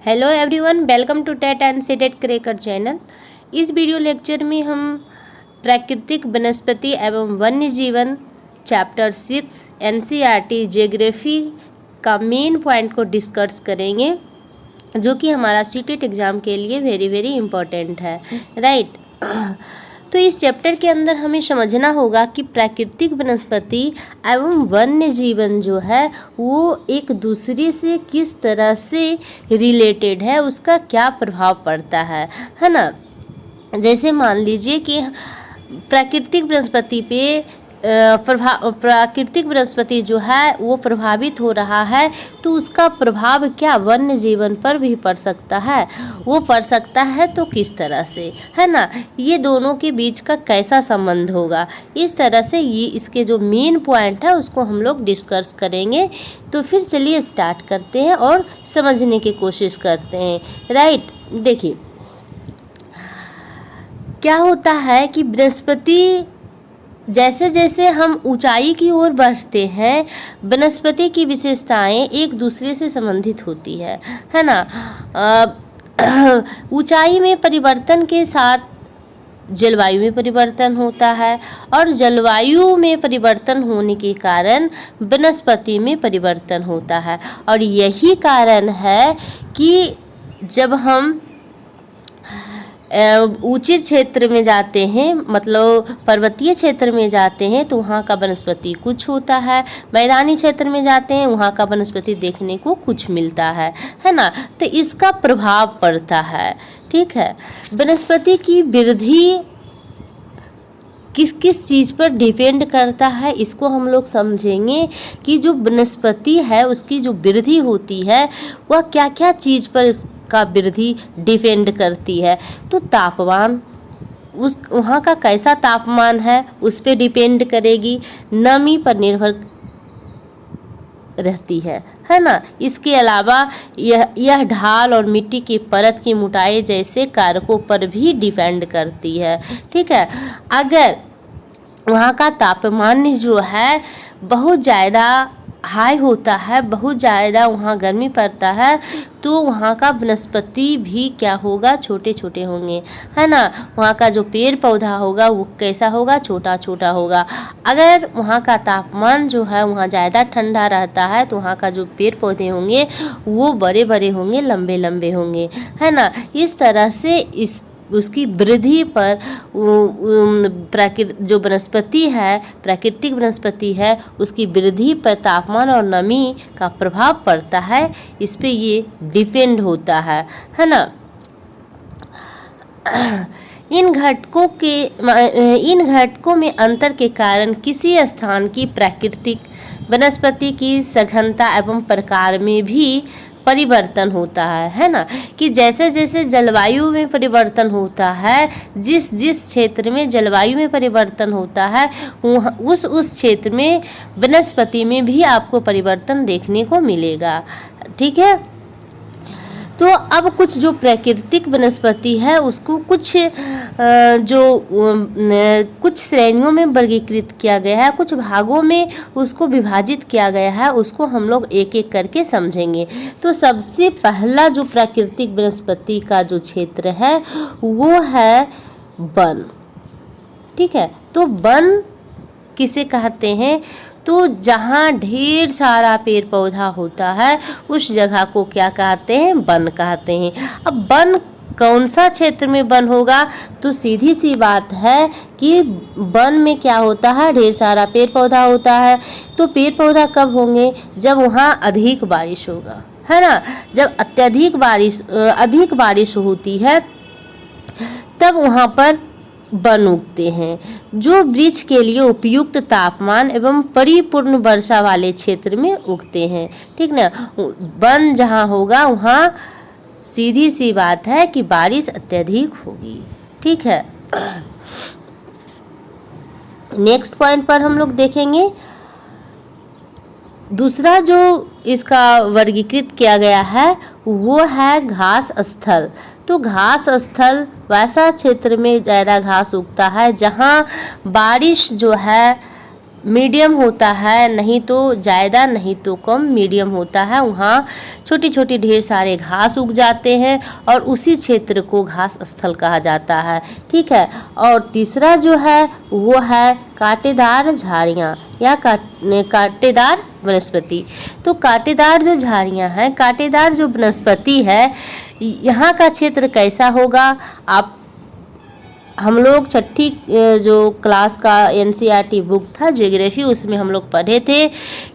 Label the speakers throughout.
Speaker 1: Hello everyone, welcome to TET and CTET cracker channel. इस video lecture में हम प्राकृतिक वनस्पति एवं वन्य जीवन चैप्टर 6 एनसीईआरटी ज्योग्राफी का मेन पॉइंट को डिस्कस करेंगे, जो कि हमारा सीटेट एग्ज़ाम के लिए वेरी इम्पोर्टेंट है, राइट। तो इस चैप्टर के अंदर हमें समझना होगा कि प्राकृतिक वनस्पति एवं वन्य जीवन जो है वो एक दूसरे से किस तरह से रिलेटेड है, उसका क्या प्रभाव पड़ता है ना। जैसे मान लीजिए कि प्राकृतिक वनस्पति पे प्राकृतिक वनस्पति जो है वो प्रभावित हो रहा है, तो उसका प्रभाव क्या वन्य जीवन पर भी पड़ सकता है, वो पड़ सकता है तो किस तरह से, है ना। ये दोनों के बीच का कैसा संबंध होगा, इस तरह से ये इसके जो मेन पॉइंट है उसको हम लोग डिस्कस करेंगे। तो फिर चलिए स्टार्ट करते हैं और समझने की कोशिश करते हैं, राइट। देखिए क्या होता है कि वनस्पति जैसे जैसे हम ऊंचाई की ओर बढ़ते हैं, वनस्पति की विशेषताएं एक दूसरे से संबंधित होती है ना। ऊंचाई में परिवर्तन के साथ जलवायु में परिवर्तन होता है, और जलवायु में परिवर्तन होने के कारण वनस्पति में परिवर्तन होता है। और यही कारण है कि जब हम ऊंचे क्षेत्र में जाते हैं, मतलब पर्वतीय क्षेत्र में जाते हैं, तो वहाँ का वनस्पति कुछ होता है, मैदानी क्षेत्र में जाते हैं वहाँ का वनस्पति देखने को कुछ मिलता है ना। तो इसका प्रभाव पड़ता है, ठीक है। वनस्पति की वृद्धि किस किस चीज़ पर डिपेंड करता है, इसको हम लोग समझेंगे कि जो वनस्पति है उसकी जो वृद्धि होती है वह क्या क्या चीज़ पर का वृद्धि डिपेंड करती है। तो तापमान, उस वहाँ का कैसा तापमान है उस पे डिपेंड करेगी, नमी पर निर्भर रहती है ना। इसके अलावा यह ढाल और मिट्टी की परत की मोटाई जैसे कारकों पर भी डिपेंड करती है, ठीक है। अगर वहाँ का तापमान जो है बहुत ज़्यादा हाई होता है, बहुत ज़्यादा वहाँ गर्मी पड़ता है, तो वहाँ का वनस्पति भी क्या होगा, छोटे छोटे होंगे, है ना। वहाँ का जो पेड़ पौधा होगा वो कैसा होगा, छोटा छोटा होगा। अगर वहाँ का तापमान जो है वहाँ ज़्यादा ठंडा रहता है, तो वहाँ का जो पेड़ पौधे होंगे वो बड़े बड़े होंगे, लंबे लंबे होंगे, है ना। इस तरह से उसकी वृद्धि पर जो वनस्पति है, प्राकृतिक वनस्पति है, उसकी वृद्धि पर तापमान और नमी का प्रभाव पड़ता है, इस पे ये डिपेंड होता है ना। इन घटकों में अंतर के कारण किसी स्थान की प्राकृतिक वनस्पति की सघनता एवं प्रकार में भी परिवर्तन होता है ना। कि जैसे जैसे जलवायु में परिवर्तन होता है, जिस जिस क्षेत्र में जलवायु में परिवर्तन होता है उस क्षेत्र में वनस्पति में भी आपको परिवर्तन देखने को मिलेगा, ठीक है। तो अब कुछ जो प्राकृतिक वनस्पति है उसको कुछ श्रेणियों में वर्गीकृत किया गया है, कुछ भागों में उसको विभाजित किया गया है, उसको हम लोग एक एक करके समझेंगे। तो सबसे पहला जो प्राकृतिक वनस्पति का जो क्षेत्र है वो है वन, ठीक है। तो वन किसे कहते हैं, तो जहाँ ढेर सारा पेड़ पौधा होता है उस जगह को क्या कहते हैं, वन कहते हैं। अब वन कौन सा क्षेत्र में वन होगा, तो सीधी सी बात है कि वन में क्या होता है, ढेर सारा पेड़ पौधा होता है। तो पेड़ पौधा कब होंगे, जब वहाँ अधिक बारिश होगा, है ना। जब अधिक बारिश होती है तब वहाँ पर वन उगते हैं, जो वृक्ष के लिए उपयुक्त तापमान एवं परिपूर्ण वर्षा वाले क्षेत्र में उगते हैं, ठीक ना। वन जहाँ होगा वहाँ सीधी सी बात है कि बारिश अत्यधिक होगी, ठीक है। नेक्स्ट पॉइंट पर हम लोग देखेंगे, दूसरा जो इसका वर्गीकृत किया गया है वो है घास स्थल। तो घास स्थल वैसा क्षेत्र में ज़्यादा घास उगता है जहाँ बारिश जो है मीडियम होता है, नहीं तो ज़्यादा नहीं तो कम, मीडियम होता है। वहाँ छोटी छोटी ढेर सारे घास उग जाते हैं और उसी क्षेत्र को घास स्थल कहा जाता है। ठीक है। और तीसरा जो है वो है कांटेदार झाड़ियाँ या कांटेदार वनस्पति। तो कांटेदार जो झाड़ियाँ हैं, कांटेदार जो वनस्पति है, यहाँ का क्षेत्र कैसा होगा? आप हम लोग छठी जो क्लास का एनसीईआरटी बुक था ज्योग्राफी, उसमें हम लोग पढ़े थे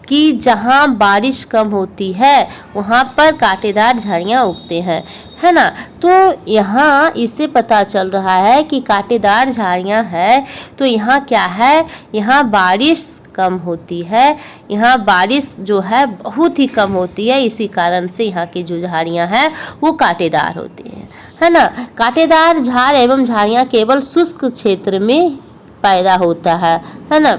Speaker 1: कि जहाँ बारिश कम होती है वहाँ पर कांटेदार झाड़ियाँ उगते हैं, है ना। तो यहाँ इससे पता चल रहा है कि कांटेदार झाड़ियाँ है तो यहाँ क्या है, यहाँ बारिश कम होती है, यहाँ बारिश जो है बहुत ही कम होती है। इसी कारण से यहाँ की जो झाड़ियाँ हैं वो कांटेदार होती हैं, है ना। कांटेदार झाड़ एवं झाड़ियाँ केवल शुष्क क्षेत्र में पैदा होता है ना।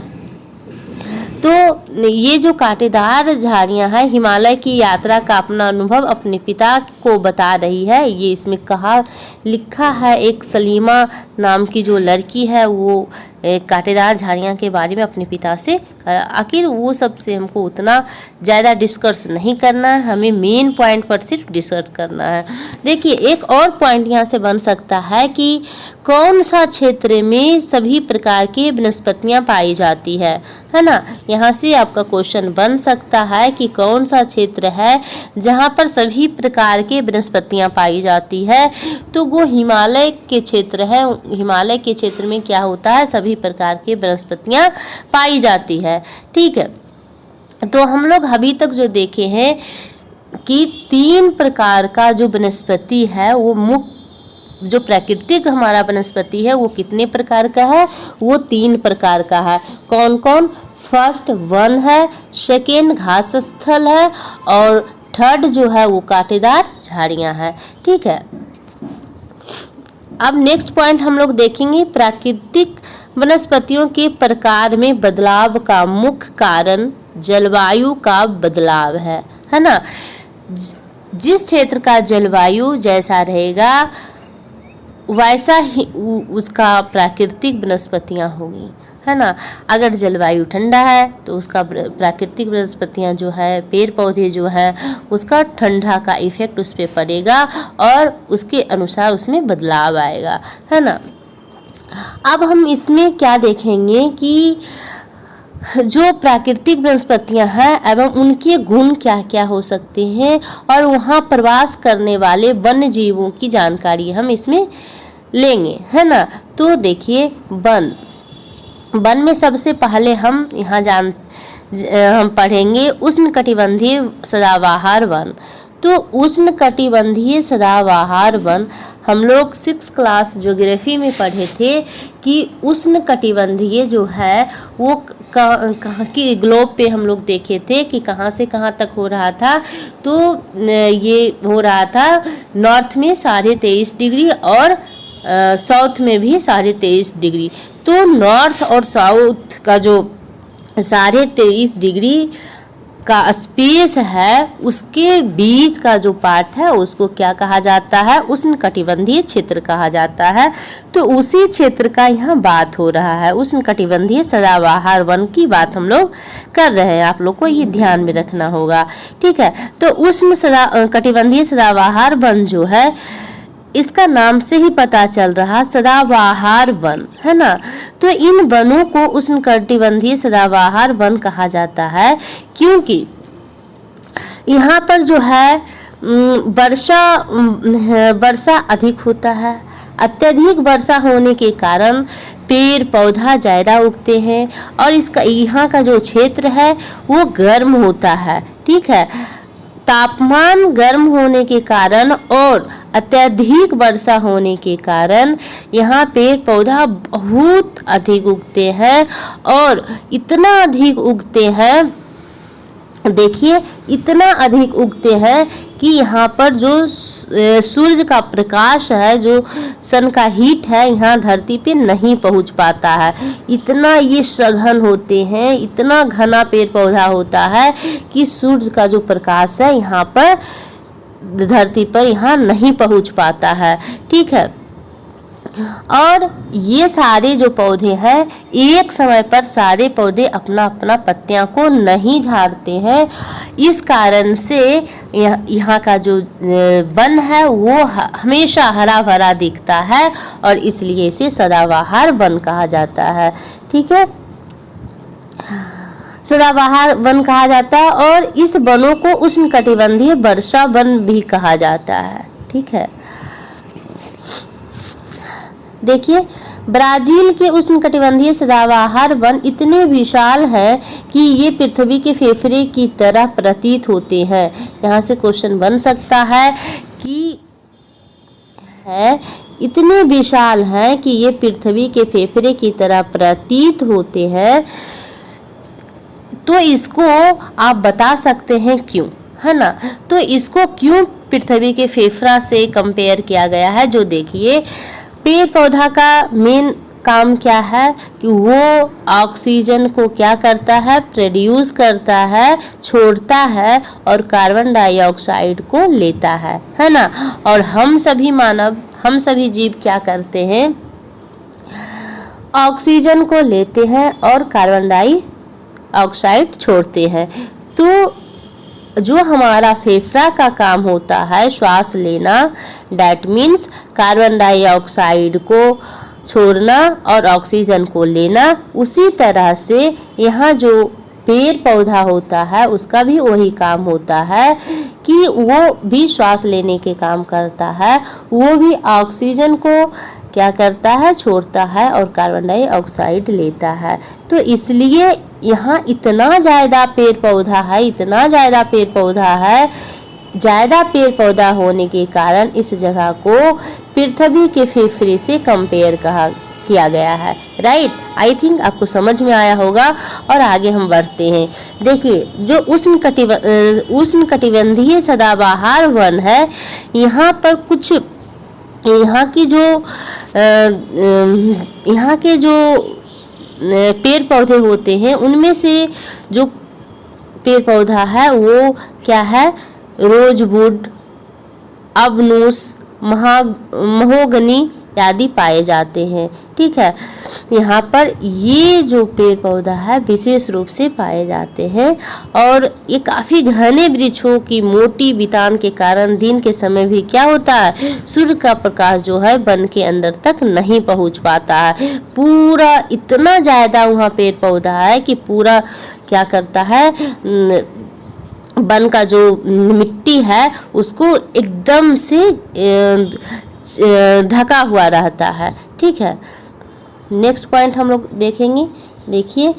Speaker 1: तो ये जो कांटेदार झाड़ियाँ हैं, हिमालय की यात्रा का अपना अनुभव अपने पिता को बता रही है। ये इसमें कहा लिखा है, एक सलीमा नाम की जो लड़की है वो कांटेदार झाड़ियाँ के बारे में अपने पिता से, आखिर वो सब से हमको उतना ज़्यादा डिस्कस नहीं करना है, हमें मेन पॉइंट पर सिर्फ डिस्कस करना है। देखिए एक और पॉइंट यहाँ से बन सकता है कि कौन सा क्षेत्र में सभी प्रकार की वनस्पतियाँ पाई जाती है ना। यहाँ से आपका क्वेश्चन बन सकता है कि कौन सा क्षेत्र है जहाँ पर सभी प्रकार के वनस्पतियाँ पाई जाती है। तो वो हिमालय के क्षेत्र है। हिमालय के क्षेत्र में क्या होता है, सभी प्रकार के वनस्पतियाँ पाई जाती है। ठीक है। तो हम लोग अभी तक जो देखे हैं कि 3 प्रकार का जो वनस्पति है वो मुख्य जो प्राकृतिक हमारा वनस्पति है वो कितने प्रकार का है, वो 3 प्रकार का है। कौन कौन? फर्स्ट वन है, सेकेंड घास स्थल है और थर्ड जो है वो कांटेदार झाड़ियाँ हैं। ठीक है। अब नेक्स्ट पॉइंट हम लोग देखेंगे, प्राकृतिक वनस्पतियों के प्रकार में बदलाव का मुख्य कारण जलवायु का बदलाव है ना। जिस क्षेत्र का जलवायु जैसा रहेगा वैसा ही उसका प्राकृतिक वनस्पतियाँ होगी, है ना। अगर जलवायु ठंडा है तो उसका प्राकृतिक वनस्पतियाँ जो है, पेड़ पौधे जो हैं, उसका ठंडा का इफेक्ट उस पर पड़ेगा और उसके अनुसार उसमें बदलाव आएगा, है ना। अब हम इसमें क्या देखेंगे कि जो प्राकृतिक वनस्पतियाँ हैं एवं उनके गुण क्या क्या हो सकते हैं और वहाँ प्रवास करने वाले वन्य जीवों की जानकारी हम इसमें लेंगे, है ना। तो देखिए वन में सबसे पहले हम यहाँ हम पढ़ेंगे उष्णकटिबंधीय सदाबहार वन। तो उष्णकटिबंधीय सदाबहार वन हम लोग 6th क्लास ज्योग्राफी में पढ़े थे कि उष्णकटिबंधीय जो है वो कहाँ की ग्लोब पे हम लोग देखे थे कि कहाँ से कहाँ तक हो रहा था। तो ये हो रहा था नॉर्थ में 23.5 डिग्री और साउथ में भी 23.5 डिग्री। तो नॉर्थ और साउथ का जो 23.5 डिग्री का स्पेस है उसके बीच का जो पार्ट है उसको क्या कहा जाता है, उष्णकटिबंधीय क्षेत्र कहा जाता है। तो उसी क्षेत्र का यहाँ बात हो रहा है, उष्णकटिबंधीय सदाबहार वन की बात हम लोग कर रहे हैं। आप लोग को ये ध्यान में रखना होगा। ठीक है। तो उष्णकटिबंधीय सदाबहार वन जो है इसका नाम से ही पता चल रहा सदाबहार वन, है ना। तो इन वनों को उष्णकटिबंधीय सदाबहार वन कहा जाता है क्योंकि यहाँ पर जो है वर्षा अधिक होता है। अत्यधिक वर्षा होने के कारण पेड़ पौधा ज़्यादा उगते हैं और इसका यहाँ का जो क्षेत्र है वो गर्म होता है। ठीक है। तापमान गर्म होने के कारण और अत्यधिक वर्षा होने के कारण यहाँ पेड़ पौधा बहुत अधिक उगते हैं और इतना अधिक उगते हैं, देखिए इतना अधिक उगते हैं कि यहाँ पर जो सूर्य का प्रकाश है, जो सन का हीट है, यहाँ धरती पे नहीं पहुँच पाता है। इतना ये सघन होते हैं, इतना घना पेड़ पौधा होता है कि सूर्य का जो प्रकाश है यहाँ पर धरती पर यहाँ नहीं पहुँच पाता है। ठीक है। और ये सारे जो पौधे हैं एक समय पर सारे पौधे अपना अपना पत्तियां को नहीं झाड़ते हैं। इस कारण से यहाँ का जो वन है वो हमेशा हरा भरा दिखता है और इसलिए इसे सदाबहार वन कहा जाता है। ठीक है, सदाबहार वन कहा जाता है और इस वनों को उष्णकटिबंधीय वर्षा वन भी कहा जाता है। ठीक है, देखिए ब्राजील के उष्णकटिबंधीय सदाबहार वन इतने विशाल हैं कि ये पृथ्वी के फेफड़े की तरह प्रतीत होते हैं। यहाँ से क्वेश्चन बन सकता है कि इतने विशाल हैं कि ये पृथ्वी के फेफड़े की तरह प्रतीत होते हैं, तो इसको आप बता सकते हैं क्यों, है ना। तो इसको क्यों पृथ्वी के फेफड़ा से कंपेयर किया गया है, जो देखिए पेड़ पौधा का मेन काम क्या है कि वो ऑक्सीजन को क्या करता है, प्रोड्यूस करता है, छोड़ता है और कार्बन डाइऑक्साइड को लेता है ना। और हम सभी मानव, हम सभी जीव क्या करते हैं, ऑक्सीजन को लेते हैं और कार्बन डाइऑक्साइड छोड़ते हैं। तो जो हमारा फेफड़ा का काम होता है श्वास लेना, डैट मीन्स कार्बन डाइऑक्साइड को छोड़ना और ऑक्सीजन को लेना, उसी तरह से यहाँ जो पेड़ पौधा होता है उसका भी वही काम होता है कि वो भी श्वास लेने के काम करता है, वो भी ऑक्सीजन को क्या करता है, छोड़ता है और कार्बन डाइऑक्साइड लेता है। तो इसलिए यहाँ इतना ज़्यादा पेड़ पौधा है, इतना ज़्यादा पेड़ पौधा है, ज़्यादा पेड़ पौधा होने के कारण इस जगह को पृथ्वी के फेफड़े से कंपेयर किया गया है। राइट, आई थिंक आपको समझ में आया होगा। और आगे हम बढ़ते हैं। देखिए जो उष्णकटिबंधीय सदाबहार वन है, यहाँ पर कुछ यहाँ के जो पेड़ पौधे होते हैं उनमें से जो पेड़ पौधा है वो क्या है, रोजवुड, अबनूस, महोगनी आदि पाए जाते हैं। ठीक है, यहाँ पर ये जो पेड़ पौधा है विशेष रूप से पाए जाते हैं और ये काफ़ी घने वृक्षों की मोटी बितान के कारण दिन के समय भी क्या होता है, सूर्य का प्रकाश जो है वन के अंदर तक नहीं पहुँच पाता है। पूरा इतना ज़्यादा वहाँ पेड़ पौधा है कि पूरा क्या करता है, वन का जो मिट्टी है उसको एकदम से ढका हुआ रहता है। ठीक है, नेक्स्ट पॉइंट हम लोग देखेंगे। देखिए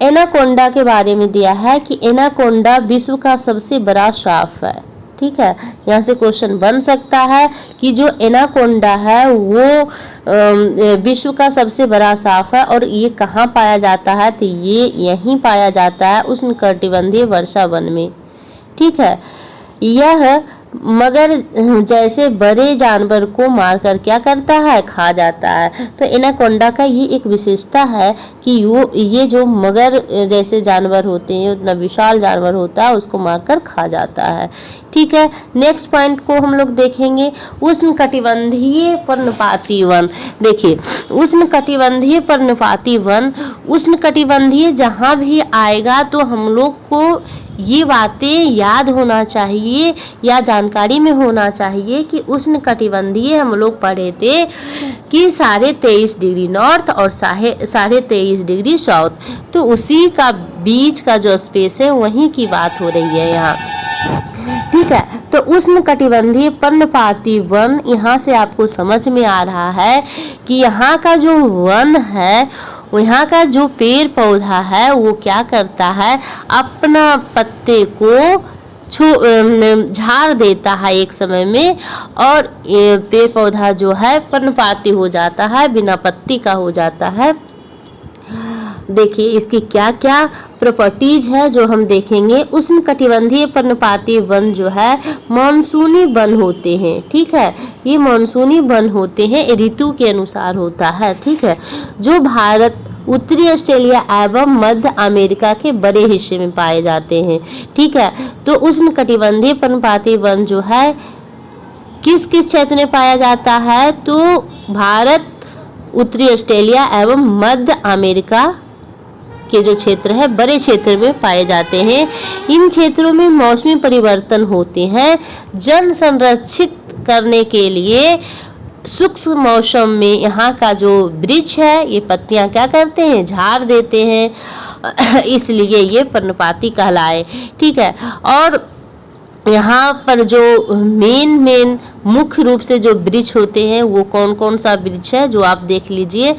Speaker 1: एनाकोंडा के बारे में दिया है कि एनाकोंडा विश्व का सबसे बड़ा सांप है। ठीक है, यहाँ से क्वेश्चन बन सकता है कि जो एनाकोंडा है वो विश्व का सबसे बड़ा सांप है और ये कहाँ पाया जाता है, तो ये यहीं पाया जाता है उष्णकटिबंधीय वर्षा वन में। ठीक है, यह मगर जैसे बड़े जानवर को मारकर क्या करता है, खा जाता है। तो एनाकोंडा का ये एक विशेषता है कि ये जो मगर जैसे जानवर होते हैं, उतना विशाल जानवर होता है, उसको मारकर खा जाता है। ठीक है, नेक्स्ट पॉइंट को हम लोग देखेंगे, उष्णकटिबंधीय पर्णपाती वन। देखिए उष्णकटिबंधीय पर्णपाती वन, उष्णकटिबंधीय जहाँ भी आएगा तो हम लोग को ये बातें याद होना चाहिए या जानकारी में होना चाहिए कि उष्णकटिबंधीय हम लोग पढ़े थे कि 23.5 डिग्री नॉर्थ और 23.5 डिग्री साउथ, तो उसी का बीच का जो स्पेस है वहीं की बात हो रही है यहाँ। ठीक है, तो उष्णकटिबंधीय पर्णपाती वन, यहाँ से आपको समझ में आ रहा है कि यहाँ का जो वन है, यहाँ का जो पेड़ पौधा है वो क्या करता है, अपना पत्ते को झाड़ देता है एक समय में और ये पेड़ पौधा जो है पर्णपाती हो जाता है, बिना पत्ती का हो जाता है। देखिए इसकी क्या क्या प्रॉपर्टीज है जो हम देखेंगे। उष्णकटिबंधीय पर्णपाती वन जो है मानसूनी वन होते हैं। ठीक है, ये मानसूनी वन होते हैं, ऋतु के अनुसार होता है। ठीक है, जो भारत, उत्तरी ऑस्ट्रेलिया एवं मध्य अमेरिका के बड़े हिस्से में पाए जाते हैं। ठीक है, तो उष्णकटिबंधीय पर्णपाती वन जो है किस किस क्षेत्र में पाया जाता है? तो भारत, उत्तरी ऑस्ट्रेलिया एवं मध्य अमेरिका के जो क्षेत्र है बड़े क्षेत्र में पाए जाते हैं। इन क्षेत्रों में मौसमी परिवर्तन होते हैं। जल संरक्षित करने के लिए शुष्क मौसम में यहाँ का जो वृक्ष है ये पत्तियाँ क्या करते हैं? झाड़ देते हैं, इसलिए ये पर्णपाती कहलाए। ठीक है, और यहाँ पर जो मेन मुख्य रूप से जो वृक्ष होते हैं वो कौन कौन सा वृक्ष है जो आप देख लीजिए,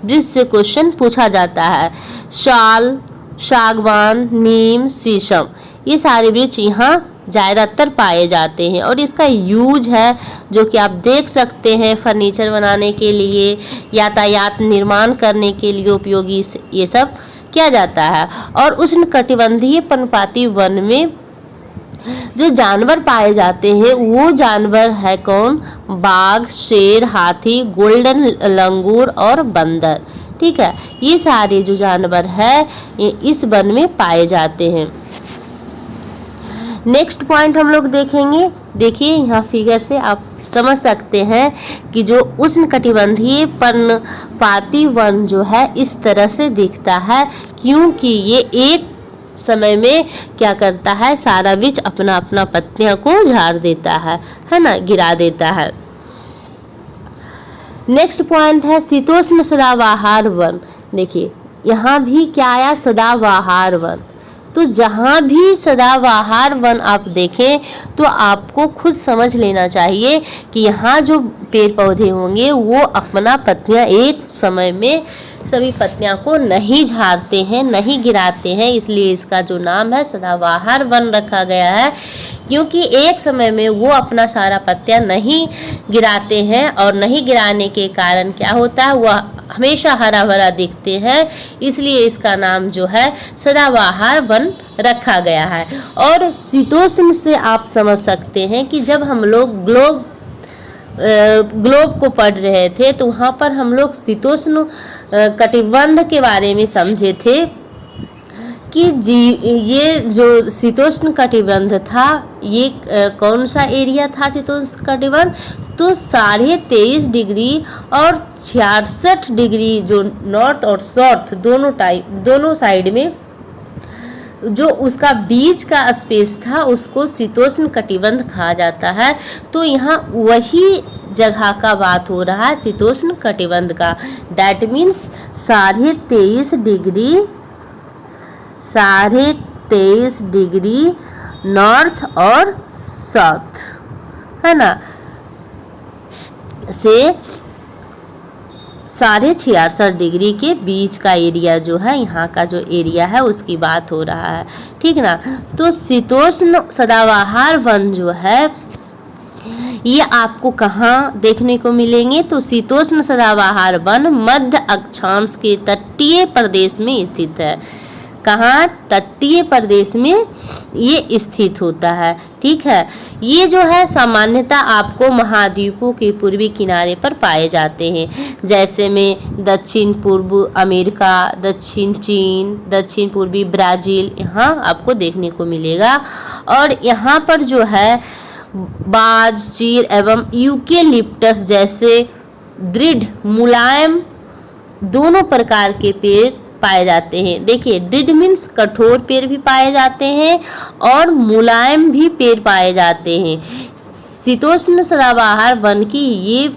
Speaker 1: वृक्ष से क्वेश्चन पूछा जाता है। साल, सागवान, नीम, शीशम, ये सारे वृक्ष यहाँ ज़्यादातर पाए जाते हैं। और इसका यूज है जो कि आप देख सकते हैं फर्नीचर बनाने के लिए, यातायात निर्माण करने के लिए उपयोगी ये सब किया जाता है। और उष्णकटिबंधीय पर्णपाती वन में जो जानवर पाए जाते हैं वो जानवर है कौन? बाघ, शेर, हाथी, गोल्डन लंगूर और बंदर। ठीक है, ये सारे जो जानवर है ये इस वन में पाए जाते हैं। नेक्स्ट पॉइंट हम लोग देखेंगे। देखिए यहाँ फिगर से आप समझ सकते हैं कि जो उष्णकटिबंधीय पर्णपाती वन जो है इस तरह से दिखता है, क्योंकि ये एक समय में क्या करता है? सारा वृक्ष अपना अपना पत्तियां को झाड़ देता है ना, गिरा देता है। नेक्स्ट पॉइंट है शीतोष्ण सदाबहार वन। देखिए यहाँ भी क्या आया? सदाबहार वन। तो जहाँ भी सदाबहार वन आप देखें तो आपको खुद समझ लेना चाहिए कि यहाँ जो पेड़ पौधे होंगे वो अपना पत्तियाँ एक समय में सभी पत्तियां को नहीं झाड़ते हैं, नहीं गिराते हैं, इसलिए इसका जो नाम है सदाबहार वन रखा गया है। क्योंकि एक समय में वो अपना सारा पत्तियां नहीं गिराते हैं और नहीं गिराने के कारण क्या होता है? वह हमेशा हरा भरा दिखते हैं, इसलिए इसका नाम जो है सदाबहार वन रखा गया है। और शीतोष्ण से आप समझ सकते हैं कि जब हम लोग ग्लोब को पढ़ रहे थे तो वहाँ पर हम लोग शीतोष्ण कटिबंध के बारे में समझे थे कि ये जो शीतोष्ण कटिबंध था ये कौन सा एरिया था शीतोष्ण कटिबंध? तो 23.5 डिग्री और 66 डिग्री जो नॉर्थ और साउथ दोनों साइड में जो उसका बीच का स्पेस था उसको शीतोष्ण कटिबंध कहा जाता है। तो यहाँ वही जगह का बात हो रहा है शीतोष्ण कटिबंध का। डैट मीन्स 23.5 डिग्री नॉर्थ और साउथ, है ना, से 66.5 डिग्री के बीच का एरिया जो है यहाँ का जो एरिया है उसकी बात हो रहा है। ठीक ना। तो शीतोष्ण सदाबहार वन जो है ये आपको कहाँ देखने को मिलेंगे? तो शीतोष्ण सदाबहार वन मध्य अक्षांश के तटीय प्रदेश में स्थित है। कहाँ? तटीय प्रदेश में ये स्थित होता है। ठीक है, ये जो है सामान्यतः आपको महाद्वीपों के पूर्वी किनारे पर पाए जाते हैं, जैसे में दक्षिण पूर्व अमेरिका, दक्षिण चीन, दक्षिण पूर्वी ब्राज़ील, यहाँ आपको देखने को मिलेगा। और यहाँ पर जो है बाज, चीर एवं यूकेलिप्टस जैसे दृढ़ मुलायम दोनों प्रकार के पेड़ पाए जाते हैं। देखिए दृढ़ मीन्स कठोर पेड़ भी पाए जाते हैं और मुलायम भी पेड़ पाए जाते हैं। शीतोष्ण सदाबहार वन की ये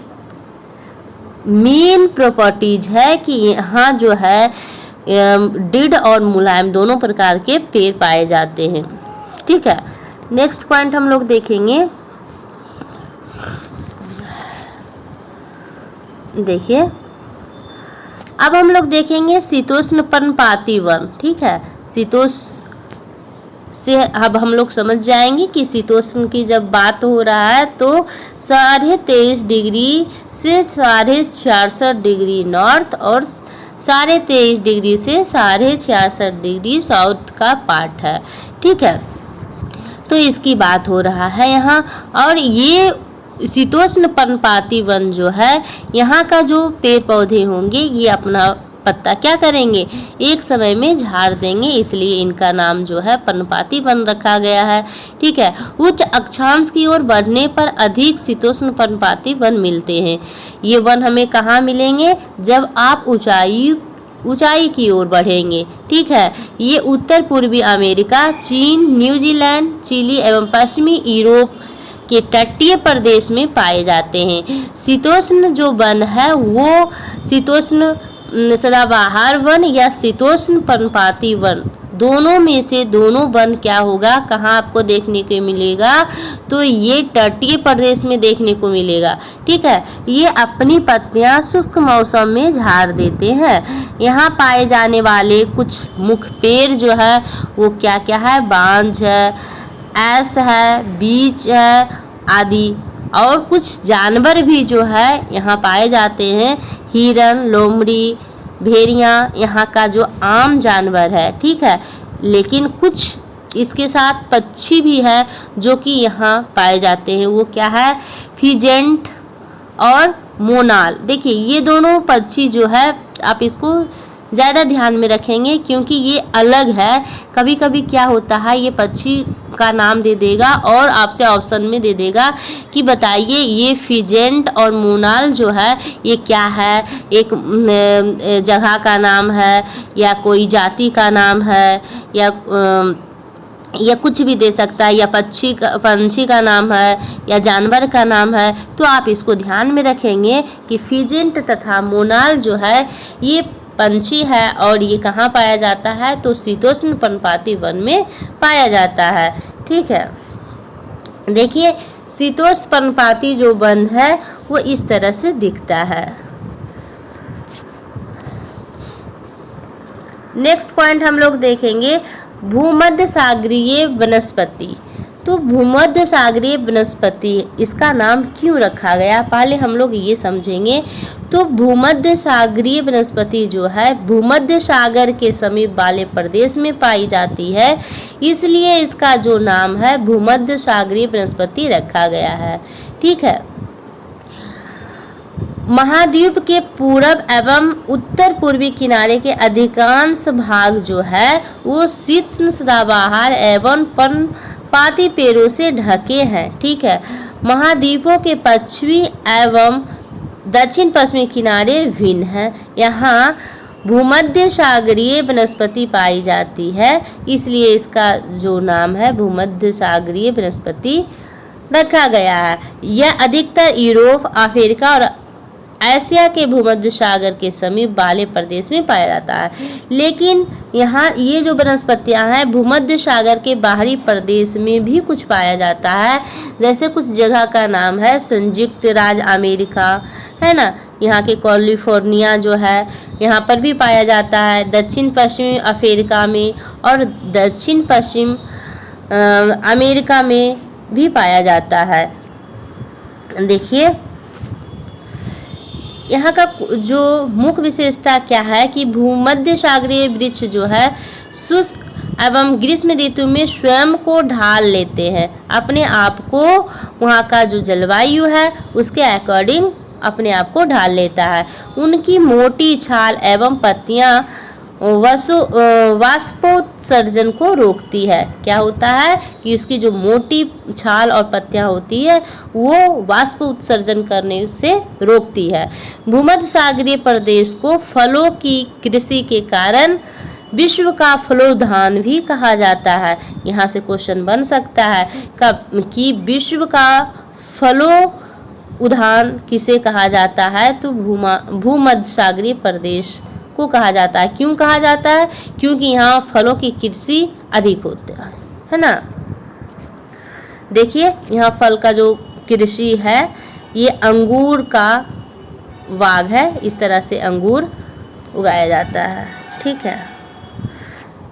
Speaker 1: मेन प्रॉपर्टीज है कि यहाँ जो है दृढ़ और मुलायम दोनों प्रकार के पेड़ पाए जाते हैं। ठीक है, नेक्स्ट पॉइंट हम लोग देखेंगे। देखिए अब हम लोग देखेंगे शीतोष्ण पर्णपाती वन। ठीक है, शीतोष्ण से अब हम लोग समझ जाएंगे कि शीतोष्ण की जब बात हो रहा है तो 23.5 डिग्री से 66.5 डिग्री नॉर्थ और 23.5 डिग्री से 66.5 डिग्री साउथ का पार्ट है। ठीक है, तो इसकी बात हो रहा है यहाँ। और ये शीतोष्ण पर्णपाती वन जो है यहाँ का जो पेड़ पौधे होंगे ये अपना पत्ता क्या करेंगे, एक समय में झाड़ देंगे, इसलिए इनका नाम जो है पर्णपाती वन रखा गया है। ठीक है, उच्च अक्षांश की ओर बढ़ने पर अधिक शीतोष्ण पर्णपाती वन मिलते हैं। ये वन हमें कहाँ मिलेंगे, जब आप ऊंचाई की ओर बढ़ेंगे। ठीक है, ये उत्तर पूर्वी अमेरिका, चीन, न्यूजीलैंड, चिली एवं पश्चिमी यूरोप के तटीय प्रदेश में पाए जाते हैं। शीतोष्ण जो वन है वो शीतोष्ण सदाबहार वन या शीतोष्ण पर्णपाती वन, दोनों में से दोनों वन क्या होगा, कहाँ आपको देखने को मिलेगा, तो ये तटीय प्रदेश में देखने को मिलेगा। ठीक है, ये अपनी पत्तियां शुष्क मौसम में झाड़ देते हैं। यहाँ पाए जाने वाले कुछ मुख्य पेड़ जो है वो क्या क्या है, बांज है, ऐस है, बीच है आदि। और कुछ जानवर भी जो है यहाँ पाए जाते हैं, हिरन, लोमड़ी, भेड़िया यहाँ का जो आम जानवर है। ठीक है, लेकिन कुछ इसके साथ पक्षी भी है जो कि यहाँ पाए जाते हैं, वो क्या है, फिजेंट और मोनाल। देखिए ये दोनों पक्षी जो है आप इसको ज़्यादा ध्यान में रखेंगे क्योंकि ये अलग है। कभी कभी क्या होता है, ये पक्षी का नाम दे देगा और आपसे ऑप्शन में दे देगा कि बताइए ये फिजेंट और मोनाल जो है ये क्या है, एक जगह का नाम है या कोई जाति का नाम है या कुछ भी दे सकता है, या पंछी का नाम है या जानवर का नाम है। तो आप इसको ध्यान में रखेंगे कि फिजेंट तथा मोनाल जो है ये पंछी है और ये कहाँ पाया जाता है, तो शीतोष्ण पर्णपाती वन में पाया जाता है। ठीक है, देखिए शीतोष्ण पर्णपाती जो वन है वो इस तरह से दिखता है। नेक्स्ट पॉइंट हम लोग देखेंगे भूमध्य सागरीय वनस्पति। तो भूमध्य सागरीय वनस्पति इसका नाम क्यों रखा गया, पहले हम लोग ये समझेंगे। तो भूमध्य सागरीय वनस्पति जो है भूमध्य सागर के समीप वाले प्रदेश में पाई जाती है, इसलिए इसका जो नाम है भूमध्य सागरीय वनस्पति रखा गया है। ठीक है, महाद्वीप के पूर्व एवं उत्तर पूर्वी किनारे के अधिकांश भाग जो है वो शीत सदाबहार एवं पर्णपाती पेड़ों से ढके हैं। ठीक है, महाद्वीपों के पश्चिमी एवं दक्षिण पश्चिमी किनारे भिन्न हैं। यहाँ भूमध्य सागरीय वनस्पति पाई जाती है, इसलिए इसका जो नाम है भूमध्य सागरीय वनस्पति रखा गया है। यह अधिकतर यूरोप, अफ्रीका और एशिया के भूमध्य सागर के समीप वाले प्रदेश में पाया जाता है। लेकिन यहाँ ये जो वनस्पतियाँ हैं भूमध्य सागर के बाहरी प्रदेश में भी कुछ पाया जाता है, जैसे कुछ जगह का नाम है संयुक्त राज्य अमेरिका, है ना, यहाँ के कैलिफोर्निया जो है यहाँ पर भी पाया जाता है, दक्षिण पश्चिमी अफ्रीका में और दक्षिण पश्चिम अमेरिका में भी पाया जाता है। देखिए यहाँ का जो मुख्य विशेषता क्या है कि भूमध्य सागरीय वृक्ष जो है शुष्क एवं ग्रीष्म ऋतु में स्वयं को ढाल लेते हैं, अपने आप को वहाँ का जो जलवायु है उसके अकॉर्डिंग अपने आप को ढाल लेता है। उनकी मोटी छाल एवं पत्तियाँ वाष्पोत्सर्जन को रोकती है। क्या होता है कि उसकी जो मोटी छाल और पत्तियां होती है वो वाष्प उत्सर्जन करने से रोकती है। भूमध्य सागरीय प्रदेश को फलों की कृषि के कारण विश्व का फलोद्यान भी कहा जाता है। यहाँ से क्वेश्चन बन सकता है कि विश्व का फलोद्यान किसे कहा जाता है, तो भूमध्य सागरीय प्रदेश को कहा जाता है। क्यों कहा जाता है, क्योंकि यहाँ फलों की कृषि अधिक होती है ना। देखिए यहाँ फल का जो कृषि है ये अंगूर का बाग है, इस तरह से अंगूर उगाया जाता है। ठीक है,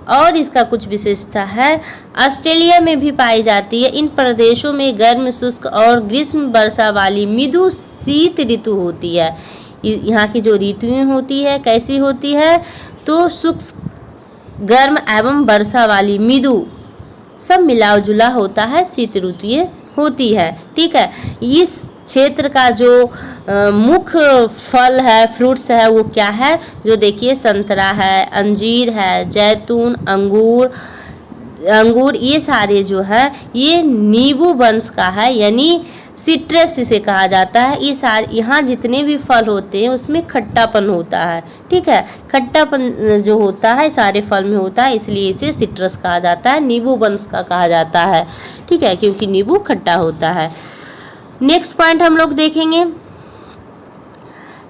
Speaker 1: और इसका कुछ विशेषता है ऑस्ट्रेलिया में भी पाई जाती है। इन प्रदेशों में गर्म, शुष्क और ग्रीष्म वर्षा वाली मृदु शीत ऋतु होती है। यहाँ की जो ऋतुएं होती है कैसी होती है, तो शुष्क, गर्म एवं वर्षा वाली मृदु सब मिला जुला होता है, शीत ऋतुएं होती है। ठीक है, इस क्षेत्र का जो मुख्य फल है, फ्रूट्स है, वो क्या है? जो देखिए संतरा है, अंजीर है, जैतून, अंगूर ये सारे जो है ये नींबू वंश का है, यानी सिट्रस इसे कहा जाता है। ये सारे यहाँ जितने भी फल होते हैं उसमें खट्टापन होता है, ठीक है। खट्टापन जो होता है सारे फल में होता है, इसलिए इसे सिट्रस कहा जाता है, नींबू वंश का कहा जाता है, ठीक है, क्योंकि नींबू खट्टा होता है। नेक्स्ट पॉइंट हम लोग देखेंगे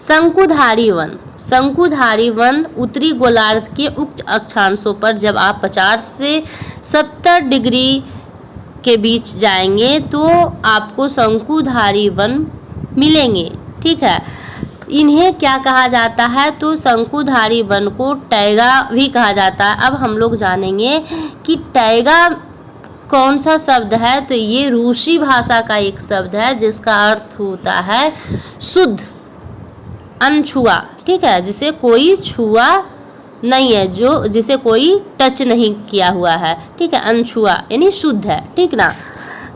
Speaker 1: शंकुधारी वन। शंकुधारी वन उत्तरी गोलार्ध के उच्च अक्षांशों पर जब आप 50 से 70 डिग्री के बीच जाएंगे तो आपको शंकुधारी वन मिलेंगे, ठीक है। इन्हें क्या कहा जाता है? तो शंकुधारी वन को टैगा भी कहा जाता है। अब हम लोग जानेंगे कि टैगा कौन सा शब्द है। तो ये रूसी भाषा का एक शब्द है जिसका अर्थ होता है शुद्ध, अनछुआ, ठीक है, जिसे कोई छुआ नहीं है, जो जिसे कोई टच नहीं किया हुआ है, ठीक है, अनछुआ यानी शुद्ध है, ठीक ना।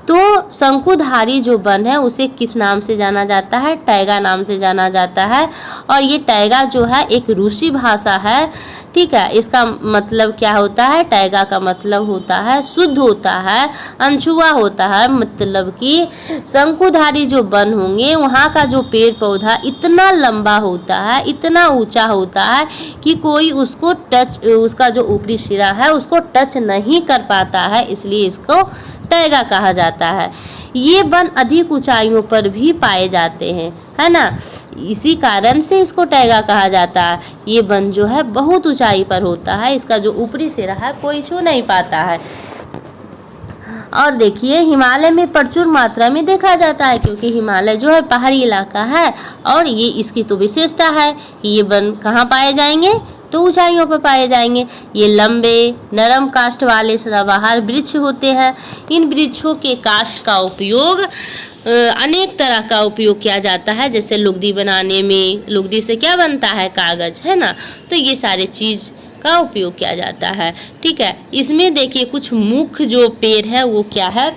Speaker 1: तो शंकुधारी जो वन है उसे किस नाम से जाना जाता है? टैगा नाम से जाना जाता है। और ये टैगा जो है एक रूसी भाषा है, ठीक है। इसका मतलब क्या होता है? टैगा का मतलब होता है शुद्ध होता है, अनछुआ होता है। मतलब कि शंकुधारी जो वन होंगे वहाँ का जो पेड़ पौधा इतना लंबा होता है, इतना ऊंचा होता है कि कोई उसको टच, उसका जो ऊपरी सिरा है उसको टच नहीं कर पाता है, इसलिए इसको टैगा कहा जाता है। ये वन अधिक ऊंचाइयों पर भी पाए जाते हैं, है ना, इसी कारण से इसको टैगा कहा जाता है। ये वन जो है बहुत ऊंचाई पर होता है, इसका जो ऊपरी सिरा है कोई छू नहीं पाता है। और देखिए हिमालय में प्रचुर मात्रा में देखा जाता है, क्योंकि हिमालय जो है पहाड़ी इलाका है और ये इसकी तो विशेषता है कि ये वन कहाँ पाए जाएंगे? तो ऊंचाइयों पर पाए जाएंगे। ये लंबे नरम काष्ठ वाले सदाबहार वृक्ष होते हैं। इन वृक्षों के काष्ठ का उपयोग अनेक तरह का उपयोग किया जाता है, जैसे लुगदी बनाने में। लुगदी से क्या बनता है? कागज, है ना। तो ये सारे चीज़ का उपयोग किया जाता है, ठीक है। इसमें देखिए कुछ मुख्य जो पेड़ है वो क्या है?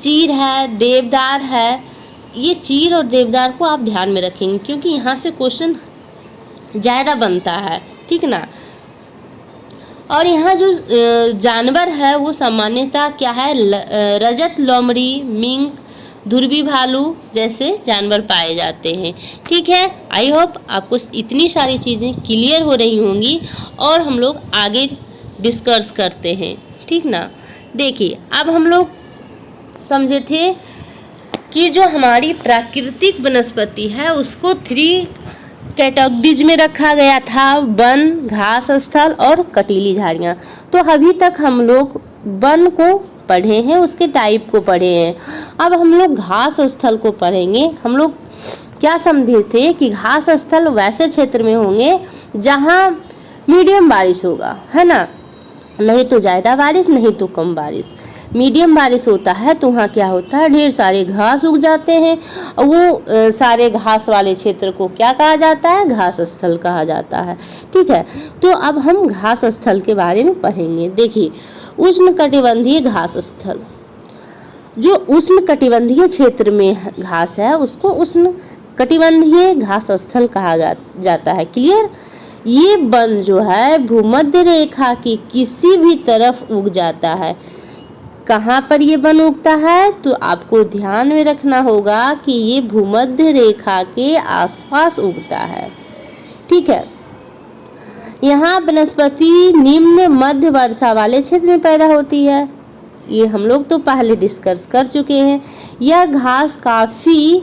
Speaker 1: चीर है, देवदार है। ये चीर और देवदार को आप ध्यान में रखेंगे क्योंकि यहाँ से क्वेश्चन ज़्यादा बनता है, ठीक ना। और यहाँ जो जानवर है वो सामान्यतः क्या है? रजत लोमड़ी, मिंक, ध्रुवी भालू जैसे जानवर पाए जाते हैं, ठीक है। आई होप आपको इतनी सारी चीज़ें क्लियर हो रही होंगी और हम लोग आगे डिस्कस करते हैं, ठीक ना। देखिए अब हम लोग समझे थे कि जो हमारी प्राकृतिक वनस्पति है उसको 3 कैटेगरीज में रखा गया था, वन, घास स्थल और कटीली झाड़ियाँ। तो अभी तक हम लोग वन को पढ़े हैं, उसके टाइप को पढ़े हैं। अब हम लोग घास स्थल को पढ़ेंगे। हम लोग क्या समझे थे कि घास स्थल वैसे क्षेत्र में होंगे जहाँ मीडियम बारिश होगा, है ना, नहीं तो ज़्यादा बारिश नहीं तो कम बारिश। मीडियम बारिश होता है तो वहाँ क्या होता है? ढेर सारे घास उग जाते हैं और वो सारे घास वाले क्षेत्र को क्या कहा जाता है? घास स्थल कहा जाता है, ठीक है। तो अब हम घास स्थल के बारे में पढ़ेंगे। देखिए उष्णकटिबंधीय घास स्थल, जो उष्णकटिबंधीय क्षेत्र में घास है उसको उष्णकटिबंधीय घास स्थल कहा जाता है। क्लियर? ये वन जो है भूमध्य रेखा की किसी भी तरफ उग जाता है। कहाँ पर ये वन उगता है? तो आपको ध्यान में रखना होगा कि ये भूमध्य रेखा के आसपास उगता है, ठीक है। यहाँ वनस्पति निम्न मध्य वर्षा वाले क्षेत्र में पैदा होती है। ये हम लोग तो पहले डिस्कस कर चुके हैं। यह घास काफ़ी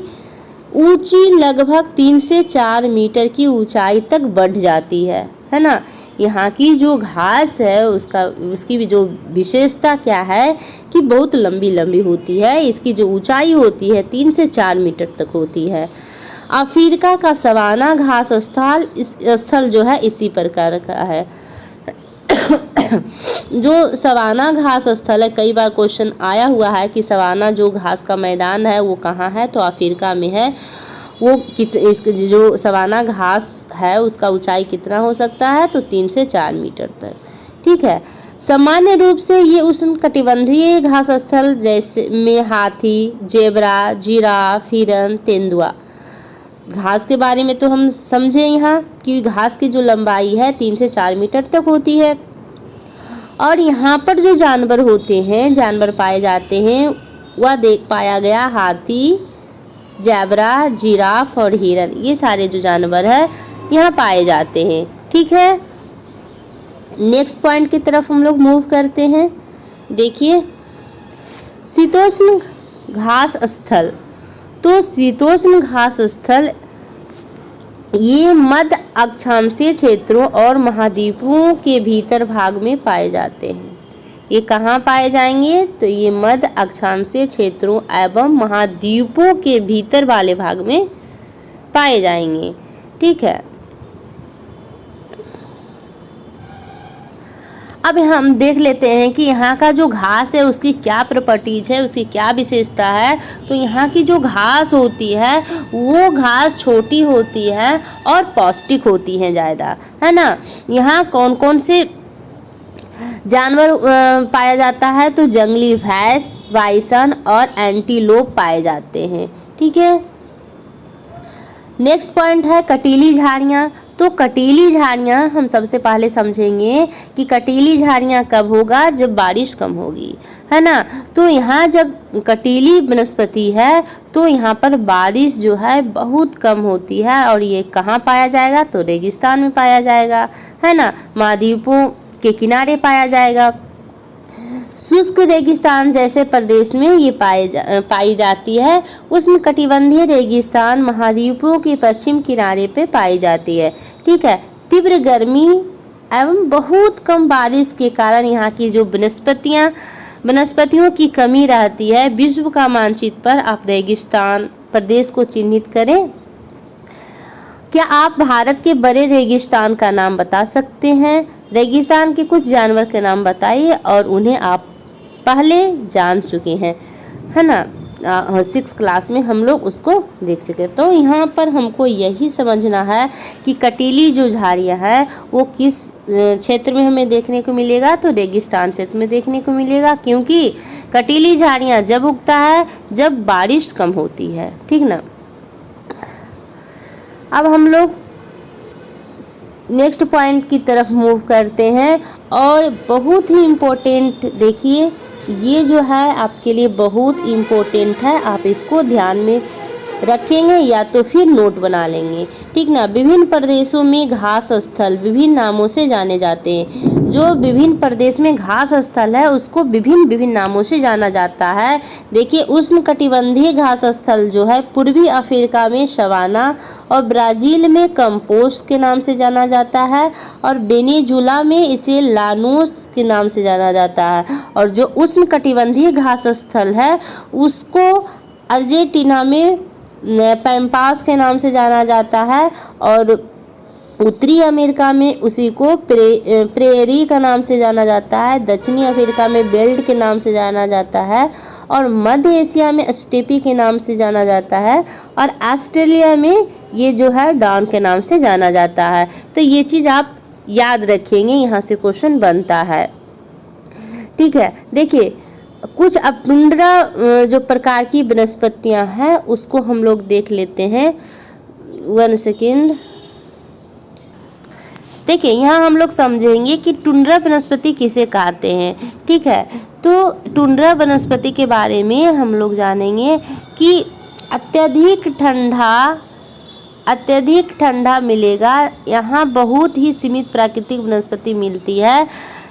Speaker 1: ऊंची, लगभग 3 से 4 मीटर की ऊंचाई तक बढ़ जाती है ना। यहाँ की जो घास है उसकी भी जो विशेषता क्या है कि बहुत लंबी लंबी होती है। इसकी जो ऊंचाई होती है 3 से 4 मीटर तक होती है। अफ्रीका का सवाना घास स्थल जो है इसी प्रकार का है। जो सवाना घास स्थल है, कई बार क्वेश्चन आया हुआ है कि सवाना जो घास का मैदान है वो कहाँ है? तो अफ्रीका में है। वो इसके जो सवाना घास है उसका ऊंचाई कितना हो सकता है? तो 3 से 4 मीटर तक, ठीक है। सामान्य रूप से ये उष्णकटिबंधीय घास स्थल जैसे में हाथी, जेबरा, जिराफ, हिरन, तेंदुआ घास के बारे में तो हम समझे यहाँ कि घास की जो लंबाई है 3 से 4 मीटर तक होती है। और यहाँ पर जो जानवर होते हैं, जानवर पाए जाते हैं, वह देख पाया गया हाथी, ज़ेब्रा, जिराफ और हिरन, ये सारे जो जानवर है यहाँ पाए जाते हैं। ठीक है, नेक्स्ट पॉइंट की तरफ हम लोग मूव करते हैं। देखिए, शीतोष्ण घास स्थल। तो शीतोष्ण घास स्थल ये मध्य अक्षांशीय क्षेत्रों और महाद्वीपों के भीतर भाग में पाए जाते हैं। ये कहाँ पाए जाएंगे? तो ये मध्य अक्षांशीय क्षेत्रों एवं महाद्वीपों के भीतर वाले भाग में पाए जाएंगे। ठीक है, अब हम देख लेते हैं कि यहाँ का जो घास है उसकी क्या प्रॉपर्टीज है, उसकी क्या विशेषता है। तो यहाँ की जो घास होती है वो घास छोटी होती है और पौष्टिक होती है ज़्यादा, है ना। यहाँ कौन कौन से जानवर पाया जाता है? तो जंगली भैंस, बाइसन और एंटीलोप पाए जाते हैं। ठीक है, नेक्स्ट पॉइंट है कटीली झाड़ियाँ। तो कटीली झाड़ियाँ हम सबसे पहले समझेंगे कि कटीली झाड़ियाँ कब होगा? जब बारिश कम होगी, है ना। तो यहाँ जब कटीली वनस्पति है तो यहाँ पर बारिश जो है बहुत कम होती है। और ये कहाँ पाया जाएगा? तो रेगिस्तान में पाया जाएगा, है ना, महाद्वीपों के किनारे पाया जाएगा। शुष्क रेगिस्तान जैसे प्रदेश में ये पाई जाती है। उष्णकटिबंधीय रेगिस्तान महाद्वीपों के पश्चिम किनारे पे पाई जाती है। ठीक है, तीव्र गर्मी एवं बहुत कम बारिश के कारण यहाँ की जो वनस्पतियों की कमी रहती है। विश्व का मानचित्र पर आप रेगिस्तान प्रदेश को चिन्हित करें। क्या आप भारत के बड़े रेगिस्तान का नाम बता सकते हैं? रेगिस्तान के कुछ जानवर के नाम बताइए और उन्हें आप पहले जान चुके हैं, है ना। 6 क्लास में हम लोग उसको देख सके। तो यहाँ पर हमको यही समझना है कि कटीली जो झाड़ियाँ है वो किस क्षेत्र में हमें देखने को मिलेगा? तो रेगिस्तान क्षेत्र में देखने को मिलेगा, क्योंकि कटीली झाड़ियाँ जब उगता है जब बारिश कम होती है। ठीक ना। अब हम लोग नेक्स्ट पॉइंट की तरफ मूव करते हैं और बहुत ही इम्पोर्टेंट, देखिए ये जो है आपके लिए बहुत इम्पोर्टेंट है, आप इसको ध्यान में रखेंगे या तो फिर नोट बना लेंगे। ठीक ना। विभिन्न प्रदेशों में घास स्थल विभिन्न नामों से जाने जाते हैं। जो विभिन्न प्रदेश में घास स्थल है उसको विभिन्न नामों से जाना जाता है। देखिए, उष्णकटिबंधीय घास स्थल जो है पूर्वी अफ्रीका में सवाना और ब्राज़ील में कंपोस्ट के नाम से जाना जाता है और वेनेजुला में इसे लानोस के नाम से जाना जाता है। और जो उष्णकटिबंधीय घास स्थल है उसको अर्जेंटीना में पैम्पास के नाम से जाना जाता है और उत्तरी अमेरिका में उसी को प्रेरी का नाम से जाना जाता है। दक्षिणी अफ्रीका में बेल्ट के नाम से जाना जाता है और मध्य एशिया में स्टेपी के नाम से जाना जाता है और ऑस्ट्रेलिया में ये जो है डॉन के नाम से जाना जाता है। तो ये चीज़ आप याद रखेंगे, यहाँ से क्वेश्चन बनता है। ठीक है, देखिए कुछ अब टुंड्रा जो प्रकार की वनस्पतियां हैं उसको हम लोग देख लेते हैं। 1 सेकेंड। देखिए, यहाँ हम लोग समझेंगे कि टुंड्रा वनस्पति किसे कहते हैं। ठीक है, तो टुंड्रा वनस्पति के बारे में हम लोग जानेंगे कि अत्यधिक ठंडा मिलेगा। यहाँ बहुत ही सीमित प्राकृतिक वनस्पति मिलती है।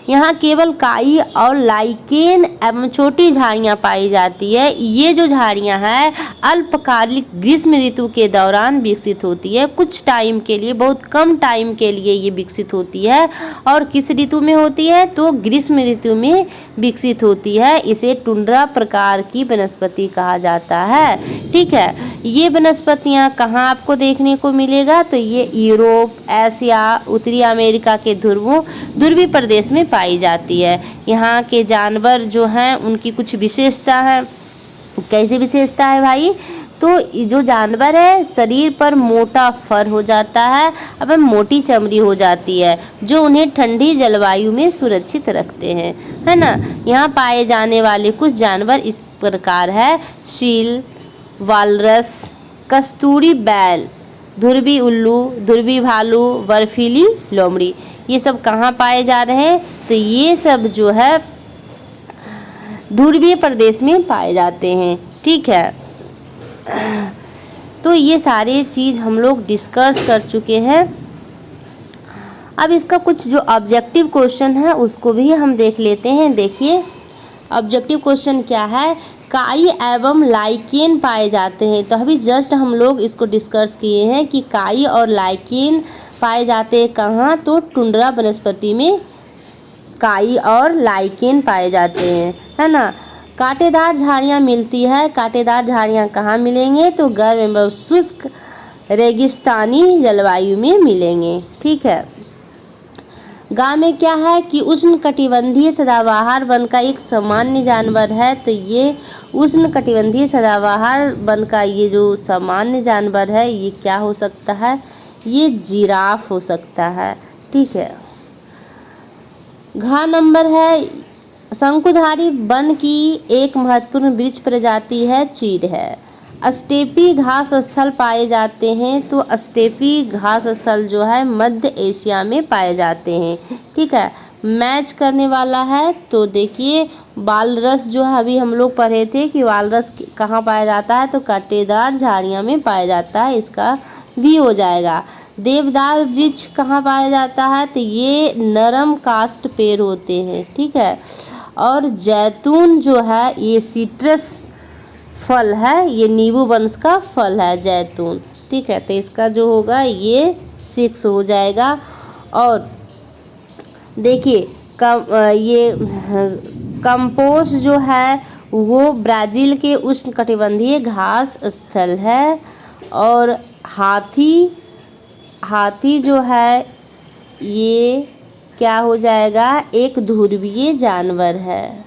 Speaker 1: यहाँ केवल काई और लाइकेन एवं छोटी झाड़ियाँ पाई जाती है। ये जो झाड़ियाँ हैं अल्पकालिक ग्रीष्म ऋतु के दौरान विकसित होती है। कुछ टाइम के लिए, बहुत कम टाइम के लिए ये विकसित होती है। और किस ऋतु में होती है? तो ग्रीष्म ऋतु में विकसित होती है। इसे टुंड्रा प्रकार की वनस्पति कहा जाता है। ठीक है, ये वनस्पतियाँ कहाँ आपको देखने को मिलेगा? तो ये यूरोप, एशिया, उत्तरी अमेरिका के ध्रुवीय प्रदेश में पाई जाती है। यहाँ के जानवर जो हैं उनकी कुछ विशेषता है। कैसी विशेषता है भाई? तो जो जानवर है शरीर पर मोटा फर हो जाता है एवं मोटी चमड़ी हो जाती है जो उन्हें ठंडी जलवायु में सुरक्षित रखते हैं, है ना। यहाँ पाए जाने वाले कुछ जानवर इस प्रकार है: सील, वालरस, कस्तूरी बैल, ध्रुवी उल्लू, ध्रुवी भालू, बर्फीली लोमड़ी, ये सब कहाँ पाए जा रहे हैं? तो ये सब जो है ध्रुवीय प्रदेश में पाए जाते हैं। ठीक है, तो ये सारे चीज़ हम लोग डिस्कस कर चुके हैं। अब इसका कुछ जो ऑब्जेक्टिव क्वेश्चन है उसको भी हम देख लेते हैं। देखिए ऑब्जेक्टिव क्वेश्चन क्या है, काई एवं लाइकेन पाए जाते हैं। तो अभी जस्ट हम लोग इसको डिस्कस किए हैं कि काई और लाइकेन पाए जाते हैं कहाँ? तो टुंड्रा वनस्पति में काई और लाइकेन पाए जाते हैं, है ना। कांटेदार झाड़ियाँ मिलती है, कांटेदार झाड़ियाँ कहाँ मिलेंगे? तो गर्म एवं शुष्क रेगिस्तानी जलवायु में मिलेंगे। ठीक है, गाय में क्या है कि उष्णकटिबंधीय सदाबहार वन का एक सामान्य जानवर है। तो ये उष्णकटिबंधीय सदाबहार वन का ये जो सामान्य जानवर है ये क्या हो सकता है? ये जिराफ हो सकता है। ठीक है, घ नंबर है, शंकुधारी वन की एक महत्वपूर्ण वृक्ष प्रजाति है चीड़ है। स्टेपी घास स्थल पाए जाते हैं। तो स्टेपी घास स्थल जो है मध्य एशिया में पाए जाते हैं। ठीक है, मैच करने वाला है। तो देखिए वालरस जो है अभी हम लोग पढ़े थे कि वालरस कहाँ पाया जाता है? तो कांटेदार झाड़ियाँ में पाया जाता है, इसका भी हो जाएगा। देवदार वृक्ष कहाँ पाया जाता है? तो ये नरम काष्ठ पेड़ होते हैं। ठीक है, और जैतून जो है ये सिट्रस फल है, ये नींबू वंश का फल है जैतून। ठीक है, तो इसका जो होगा ये 6 हो जाएगा। और देखिए ये कंपोस्ट जो है वो ब्राज़ील के उष्णकटिबंधीय घास स्थल है। और हाथी जो है ये क्या हो जाएगा? एक ध्रुवीय जानवर है।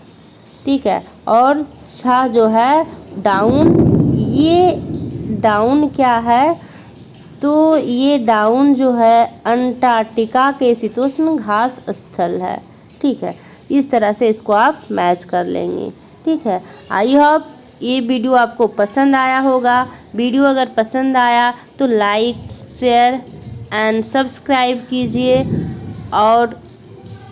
Speaker 1: ठीक है, और छह जो है डाउन, ये डाउन क्या है? तो ये डाउन जो है अंटार्कटिका के शीतोष्ण घास स्थल है। ठीक है, इस तरह से इसको आप मैच कर लेंगे। ठीक है, आई होप ये वीडियो आपको पसंद आया होगा। वीडियो अगर पसंद आया तो लाइक, शेयर एंड सब्सक्राइब कीजिए और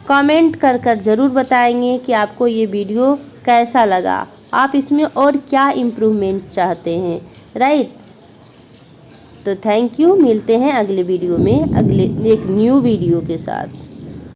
Speaker 1: कमेंट कर ज़रूर बताएंगे कि आपको ये वीडियो कैसा लगा, आप इसमें और क्या इम्प्रूवमेंट चाहते हैं। राइट, तो थैंक यू, मिलते हैं अगले वीडियो में, अगले एक न्यू वीडियो के साथ।